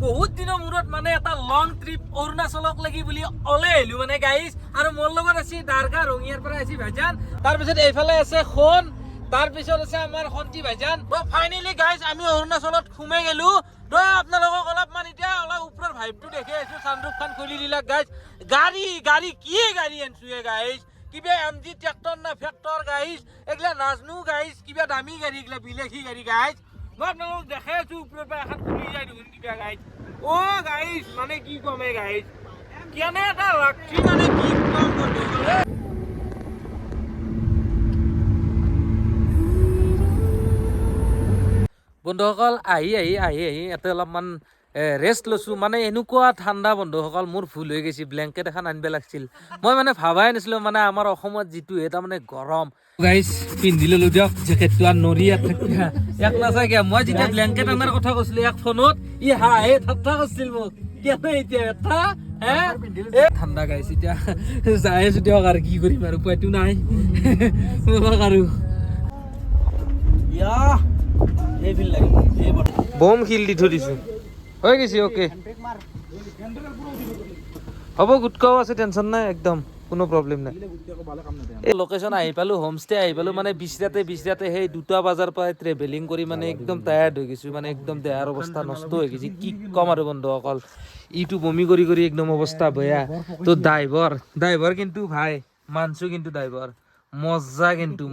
বহুত দিনৰ মূৰত মানে এটা লং ট্ৰিপ অৰুণাচলক লাগি বুলি ওলাই আহিলো মানে গাইজ আৰু মোৰ লগত আছে দাৰগা ৰঙিয়াৰ পৰা আছে ভাইজান তাৰপিছত এইফালে আছে খন তাৰপিছত আছে আমাৰ খন্তি ভাইজান তো ফাইনেলি গাইজ আমি অৰুণাচলত সোমাই গেলো তো আপোনালোকক অলপমান এতিয়া অলপ ওপৰৰ ভাইবটো দেখি আছো চানৰুফ খান খুলি দিলাক গাইজ গাড়ী কি গাড়ী আনছুয়ে গাইজ কিবা এমজি ট্ৰেক্টৰ না ফেক্টৰ গাইজ এগলা নাজনু গাইজ কিবা দামী গাড়ী এগলা বিলেখী গাড়ী গাইজ মই আপোনালোকক দেখাই আছো ওপৰৰ পৰা এখন খুলি যায় দেখোন কিবা গাইজ ও গাইজ মানে কি কমে গাইজ কেনে এটা লাগছি মানে কি কম বন্ধু বন্ধুসকল আহি ইয়াতে অলপমান ৰেষ্ট লৈছোঁ মানে এনেকুৱা ঠাণ্ডা বন্ধুসকল মোৰ ভুল হৈ গৈছে ব্লেংকেট এখন আনিব লাগিছিল মই মানে ভাবাই নাছিলোঁ মানে আমাৰ অসমত যিটো এটা মানে গৰম গাইজ পিন্ধি ললোঁ দিয়ক জেকেটটো আৰু নৰি ইয়াক নাচাগে মই যেতিয়া ব্লেংকেট অনাৰ কথা কৈছিলোঁ ইয়াক ফোনত ই হাঁহে ঠাট্টা কৰিছিল মোক কেনে এতিয়া এটা ঠাণ্ডা গাইছে এতিয়া যাই আছোঁ দিয়ক আৰু কি কৰিম আৰু উপায়টো নাই আৰু বম শিল দি থৈ দিছো হৈ গৈছে অ'কে হ'ব গুটকাও আছে টেনশ্যন নাই একদম কোনো প্ৰব্লেম নাই এই লোকেশ্যন আহি পালোঁ হোমষ্টে আহি পালোঁ মানে বিচৰাতে সেই 2টা বজাৰ পৰা ট্ৰেভেলিং কৰি মানে একদম টায়াৰ্ড হৈ গৈছোঁ মানে একদম দেহাৰ অৱস্থা নষ্ট হৈ গৈছে কি ক'ম আৰু বন্ধুসকল ইটো বমি কৰি একদম অৱস্থা বেয়া তো ড্ৰাইভাৰ কিন্তু ভাই মানছো কিন্তু ড্ৰাইভাৰ মজা কিন্তু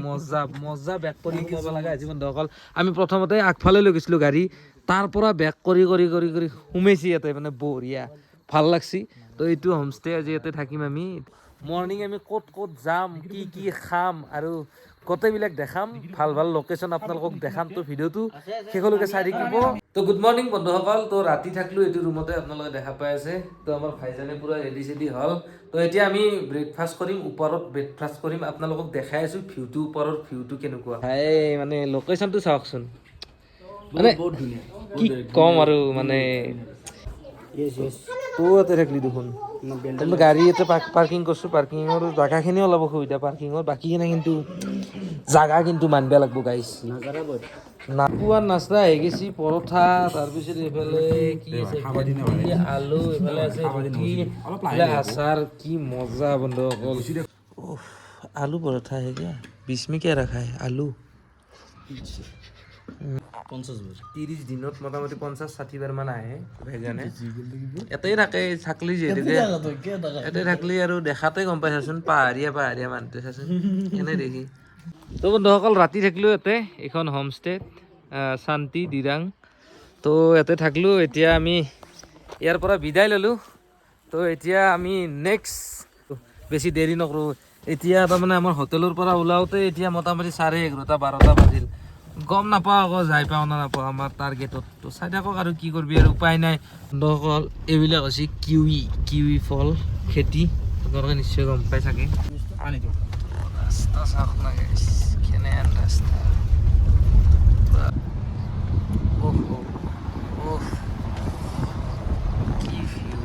মজা বেক কৰি সোমাব লগা হৈছে বন্ধুসকল আমি প্ৰথমতে আগফালে লৈ গৈছিলোঁ গাড়ী তাৰ পৰা বেক কৰি সোমাইছি ইয়াতে মানে বঢ়িয়া ভাল লাগছি তো এইটো হোমষ্টে আজি ইয়াতে থাকিম আমি মৰ্ণিং আমি ক'ত যাম কি খাম আৰু গোটেইবিলাক দেখাম ভাল লোকেশ্যন আপোনালোকক দেখাম তো ভিডিঅ'টো শেষলৈকে চাই থাকিব তো গুড মৰ্ণিং বন্ধুসকল তো ৰাতি থাকলো এইটো ৰুমতে আপোনালোকে দেখা পাই আছে তো আমাৰ ভাইজানে পুৰা ৰেডি চেডি হ'ল তো এতিয়া আমি ব্ৰেকফাষ্ট কৰিম ওপৰত ব্ৰেকফাষ্ট কৰিম আপোনালোকক দেখাই আছো ভিউটো ওপৰৰ ভিউটো কেনেকুৱা মানে লোকেশ্যনটো চাওকচোন মানে কি কম আৰু মানে তোতে থাকলি দেখোন গাড়ী ইয়াতে পাৰ্কিং কৰিছোঁ পাৰ্কিঙৰ জাগাখিনি অলপ অসুবিধা পাৰ্কিঙৰ বাকীখিনি কিন্তু জাগা কিন্তু মানিব লাগিব গাইছ নাপুৱাৰ নাস্তা আহি গৈছি পৰঠা তাৰপিছত এইফালে কি আছে আলু এইফালে আছে ৰুটি এইফালে আচাৰ কি মজা বন্ধুসকল আলু পৰঠা আহে 20 में क्या रखा है आलू 50 बार 30 দিনত মোটামুটি 50-60 বাৰ মান আহে ভেগানে এটাই থাকলি এটাই থাকলি আৰু দেখাতে গম পাইছাচোন পাহাৰীয়া মানুহটো চাচোন এনে দেখি তো বন্ধুসকল ৰাতি থাকিলোঁ ইয়াতে এইখন হোমষ্টে শান্তি দিৰাং তো ইয়াতে থাকলোঁ এতিয়া আমি ইয়াৰ পৰা বিদায় ল'লোঁ তো এতিয়া আমি নেক্সট বেছি দেৰি নকৰোঁ এতিয়া তাৰমানে আমাৰ হোটেলৰ পৰা ওলাওঁতে এতিয়া মোটামুটি 11:30-12টা বাজিল গম নাপাওঁ আকৌ যাই পাওঁ না নাপাওঁ আমাৰ টাৰ্গেটত তো চাই থাকক আৰু কি কৰিবি আৰু উপায় নাই বন্ধুসকল এইবিলাক হৈছে কিউই ফল খেতি আপোনালোকে নিশ্চয় গম পাই চাগে ৰাস্তা চাওক না কেনেহেন ৰাস্তা কি ভিউ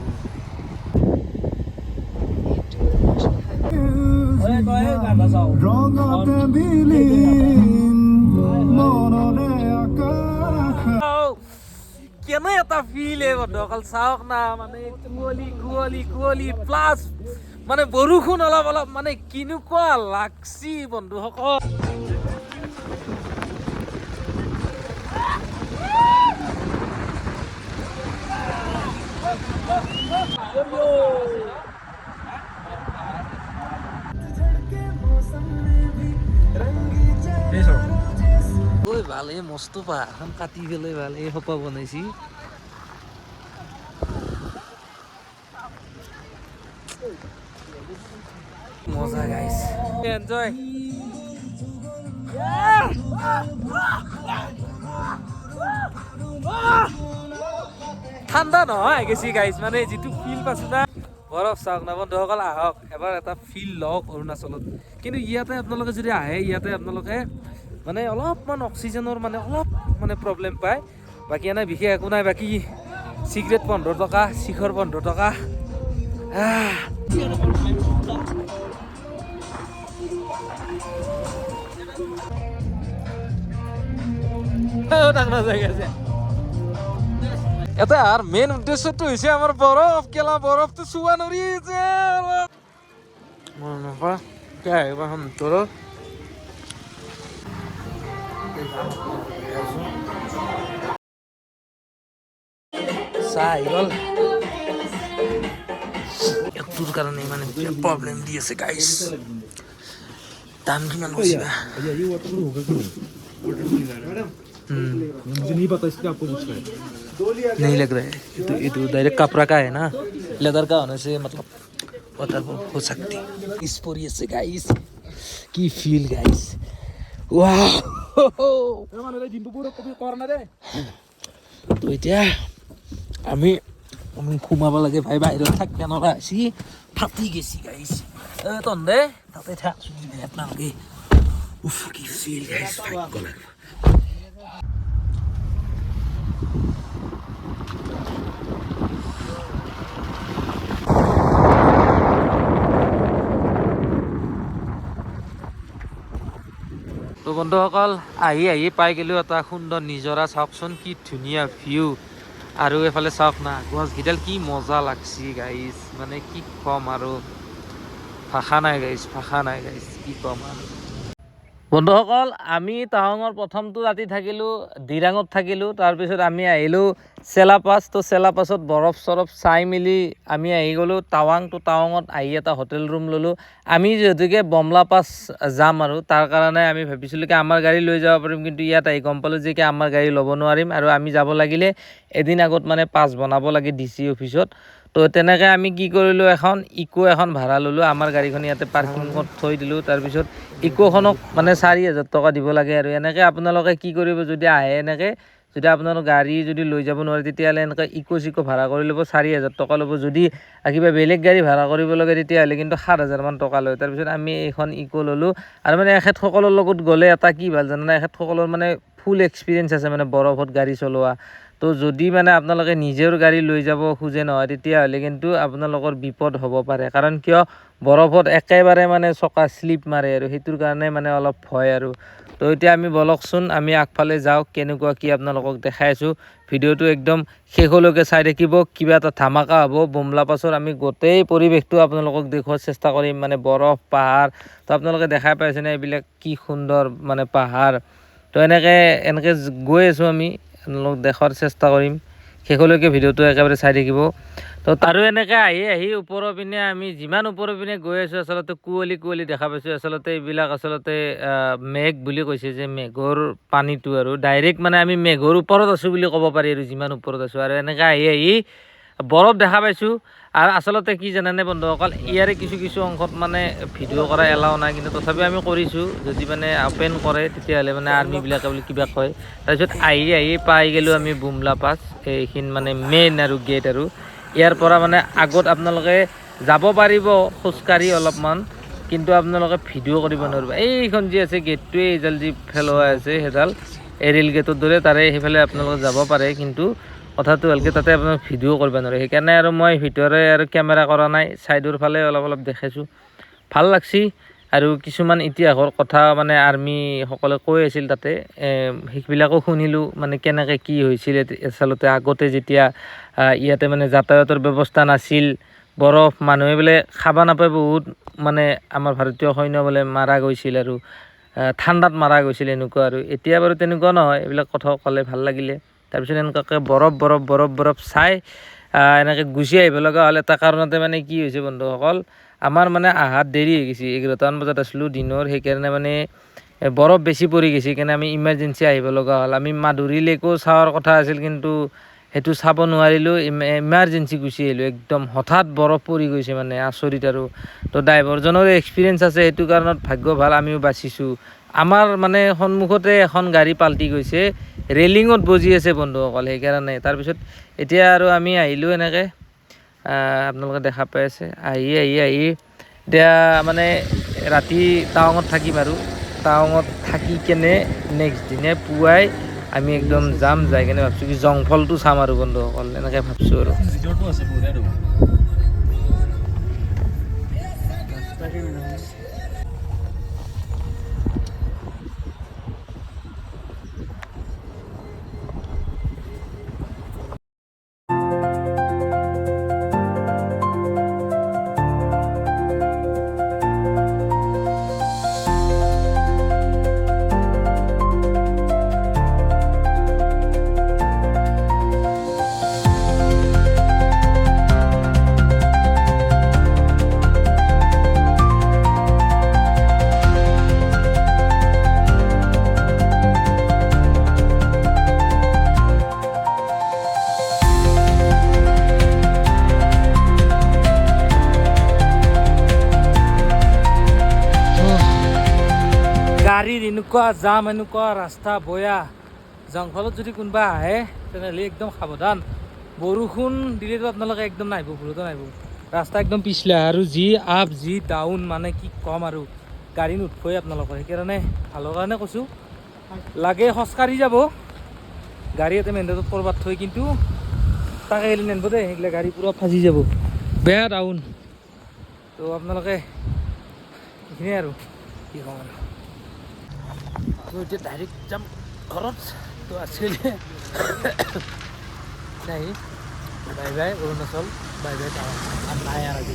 ৰঙতে বিলীন মনৰে কেনে এটা ফিল বন্ধুসকল চাওক না মানে কুঁৱলী প্লাছ মানে বৰষুণ অলপ মানে কেনেকুৱা লাগছি বন্ধুসকল ভালে মস্ত পাহাৰখন কাটি পেলাই ভাল এই সোপা বনাইছি মজা গাইছ এনজয় ঠাণ্ডা নহয় গেছি গাইছ মানে যিটো ফিল পাইছো না বৰফ চাওক না বন্ধুসকল আহক এবাৰ এটা ফিল লওক অৰুণাচলত কিন্তু ইয়াতে আপোনালোকে যদি আহে ইয়াতে আপোনালোকে মানে অলপমান অক্সিজেনৰ মানে অলপ মানে প্ৰব্লেম পায় বাকী এনে বিশেষ একো নাই বাকী চিগাৰেট 15 টকা শিখৰ 15 টকা এটা আৰ মেইন উদ্দেশ্যটো হৈছে আমাৰ বৰফ কেলা বৰফটো চুৱা নৰি আছে মনপা কে আহিবা হম তোৰ চাই গল তোৰ কাৰণে মানে প্ৰব্লেম দি আছে গাইস দাম কিমান কৈছিবা मुझे नहीं पता इसलिए आपको पूछ रहा है नहीं लग रहा है ये तो डायरेक्ट कपड़ा का है ना लेदर का होने से मतलब वाटरप्रूफ हो सकती इस पर ये से गाइस की फील गाइस वाओ তো এতিয়া আমি আমি ঘুমাব লাগে ভাই বাহিৰত থাকিব নোৱাৰা হৈছি ফাটি গেছি গাইছ তন্দে তাতে থাকছো আপোনালোকে উফ কি ফিল গাইছ ভাগ্য লাগে তো বন্ধুসকল আহি আহি পাই গেলো এটা সুন্দৰ নিজৰা চাওকচোন কি ধুনীয়া ভিউ আৰু এফালে চাওক না গছকেইডাল কি মজা লাগছি গাইছ মানে কি কম আৰু ভাষা নাই গাইছ কি কম আৰু বন্ধুসকল আমি টাৱাঙৰ প্ৰথমটো ৰাতি থাকিলোঁ দিৰাঙত থাকিলোঁ তাৰপিছত আমি আহিলোঁ চেলাপাছ তো চেলাপাছত বৰফ চৰফ চাই মেলি আমি আহি গ'লোঁ টাৱাং তো টাৱাঙত আহি এটা হোটেল ৰুম ল'লোঁ আমি যিহেতুকে বমলা পাছ যাম আৰু তাৰ কাৰণে আমি ভাবিছিলোঁ কি আমাৰ গাড়ী লৈ যাব পাৰিম কিন্তু ইয়াত আহি গম পালোঁ যে কি আমাৰ গাড়ী ল'ব নোৱাৰিম আৰু আমি যাব লাগিলে এদিন আগত মানে পাছ বনাব লাগে DC অফিচত তো তেনেকৈ আমি কি কৰিলোঁ এখন ইকো এখন ভাড়া ল'লোঁ আমাৰ গাড়ীখন ইয়াতে পাৰ্কিঙত থৈ দিলোঁ তাৰপিছত ইকোখনক মানে 4,000 টকা দিব লাগে আৰু এনেকৈ আপোনালোকে কি কৰিব যদি আহে এনেকৈ যদি আপোনালোক গাড়ী যদি লৈ যাব নোৱাৰে তেতিয়াহ'লে এনেকৈ ইকো চিকো ভাড়া কৰি ল'ব 4,000 টকা ল'ব যদি কিবা বেলেগ গাড়ী ভাড়া কৰিব লাগে তেতিয়াহ'লে কিন্তু 7,000 মান টকা লয় তাৰপিছত আমি এইখন ইকো ল'লোঁ আৰু মানে এখেতসকলৰ লগত গ'লে এটা কি ভাল জানানে এখেতসকলৰ মানে ফুল এক্সপিৰিয়েঞ্চ আছে মানে বৰফত গাড়ী চলোৱা তো যদি মানে আপোনালোকে নিজৰ গাড়ী লৈ যাব খোজে নহয় তেতিয়াহ'লে কিন্তু আপোনালোকৰ বিপদ হ'ব পাৰে কাৰণ কিয় বৰফত একেবাৰে মানে চকা স্লিপ মাৰে আৰু সেইটোৰ কাৰণে মানে অলপ ভয় আৰু তো এতিয়া আমি বলকচোন আমি আগফালে যাওঁ কেনেকুৱা কি আপোনালোকক দেখাই আছোঁ ভিডিঅ'টো একদম শেষলৈকে চাই থাকিব কিবা এটা ধামাকা হ'ব বুমলা পাছৰ আমি গোটেই পৰিৱেশটো আপোনালোকক দেখুৱাৰ চেষ্টা কৰিম মানে বৰফ পাহাৰ তো আপোনালোকে দেখাই পাইছেনে এইবিলাক কি সুন্দৰ মানে পাহাৰ তো এনেকৈ গৈ আছোঁ আমি আপোনালোক দেখাৰ চেষ্টা কৰিম শেষলৈকে ভিডিঅ'টো একেবাৰে চাই থাকিব তো আৰু এনেকৈ আহি ওপৰৰ পিনে আমি যিমান ওপৰৰ পিনে গৈ আছোঁ আচলতে কুঁৱলী দেখা পাইছোঁ আচলতে এইবিলাক আচলতে মেঘ বুলি কৈছে যে মেঘৰ পানীটো আৰু ডাইৰেক্ট মানে আমি মেঘৰ ওপৰত আছোঁ বুলি ক'ব পাৰি আৰু যিমান ওপৰত আছোঁ আৰু এনেকৈ আহি বৰফ দেখা পাইছোঁ আৰু আচলতে কি জানেনে বন্ধুসকল ইয়াৰে কিছু অংশত মানে ভিডিঅ' কৰা এলাও নাই কিন্তু তথাপিও আমি কৰিছোঁ যদি মানে অপেন কৰে তেতিয়াহ'লে মানে আৰ্মিবিলাকে বুলি কিবা কয় তাৰপিছত আহি পাই গ'লোঁ আমি বুমলা পাছ এইখিনি মানে মেইন আৰু গেট আৰু ইয়াৰ পৰা মানে আগত আপোনালোকে যাব পাৰিব খোজকাঢ়ি অলপমান কিন্তু আপোনালোকে ভিডিঅ' কৰিব নোৱাৰিব এইখন যি আছে গেটটোৱে এইডাল যি ফেলোৱা আছে সেইডাল এই ৰেল গেটৰ দৰে তাৰে সেইফালে আপোনালোকে যাব পাৰে কিন্তু কথাটো ভালকৈ তাতে আপোনাৰ ভিডিঅ' কৰিব নোৱাৰে সেইকাৰণে আৰু মই ভিতৰে আৰু কেমেৰা কৰা নাই ছাইডৰ ফালে অলপ দেখাইছোঁ ভাল লাগছি আৰু কিছুমান ইতিহাসৰ কথা মানে আৰ্মিসকলে কৈ আছিল তাতে সেইবিলাকো শুনিলোঁ মানে কেনেকৈ কি হৈছিল আচলতে আগতে যেতিয়া ইয়াতে মানে যাতায়াতৰ ব্যৱস্থা নাছিল বৰফ মানুহে বোলে খাব নাপায় বহুত মানে আমাৰ ভাৰতীয় সৈন্য বোলে মাৰা গৈছিল আৰু ঠাণ্ডাত মাৰা গৈছিল এনেকুৱা আৰু এতিয়া বাৰু তেনেকুৱা নহয় এইবিলাক কথা ক'লে ভাল লাগিলে তাৰপিছত এনেকুৱাকৈ বৰফ চাই এনেকৈ গুচি আহিব লগা হ'ল এটা কাৰণতে মানে কি হৈছে বন্ধুসকল আমাৰ মানে আহাত দেৰি হৈ গৈছে 11টামান বজাত আছিলোঁ দিনৰ সেইকাৰণে মানে বৰফ বেছি পৰি গৈছে সেইকাৰণে আমি ইমাৰ্জেঞ্চি আহিব লগা হ'ল আমি মাধুৰী লেকো চোৱাৰ কথা আছিল কিন্তু সেইটো চাব নোৱাৰিলোঁ ইমাৰ্জেঞ্চি গুচি আহিলোঁ একদম হঠাৎ বৰফ পৰি গৈছে মানে আচৰিত আৰু তো ড্ৰাইভাৰজনৰ এক্সপিৰিয়েঞ্চ আছে সেইটো কাৰণত ভাগ্য ভাল আমিও বাচিছোঁ আমাৰ মানে সন্মুখতে এখন গাড়ী পাল্টি গৈছে ৰেলিঙত বজি আছে বন্ধুসকল সেইকাৰণে তাৰপিছত এতিয়া আৰু আমি আহিলোঁ এনেকৈ আপোনালোকে দেখা পাই আছে আহি এতিয়া মানে ৰাতি টাৱাঙত থাকিম আৰু টাৱাঙত থাকি কেনে নেক্সট দিনে পুৱাই আমি একদম যাই কেনে ভাবছোঁ কি জংফলটো চাম আৰু বন্ধুসকল এনেকৈ ভাবছোঁ আৰু এনেকুৱা জাম, এনেকুৱা ৰাস্তা বয়া, জংঘলত যদি কোনোবা আহে তেনেহ'লে একদম সাৱধান। বৰষুণ দিলেতো আপোনালোকে একদম নাহিব, ভুলতো নাহিব। ৰাস্তা একদম পিছলা আৰু যি আপ যি ডাউন মানে কি ক'ম আৰু, গাড়ী নুঠবই আপোনালোকৰ। সেইকাৰণে ভালৰ কাৰণে কৈছোঁ, লাগে খোজকাঢ়ি যাব, গাড়ী ইয়াতে মেইন ৰোডত ক'ৰবাত থৈ, কিন্তু তাকে এৰি নেনিব দেই, সেইগিলা গাড়ী পূৰা ফাঁচি যাব, বেয়া ডাউন। তো আপোনালোকে এইখিনিয়ে আৰু কি ক'ম আৰু। তো এতিয়া ডাইৰেক্ট যাম ঘৰত। তো আজিকালি নাই, bye bye Arunachal, bye bye টাৱাং, আৰ নাই আৰ আজি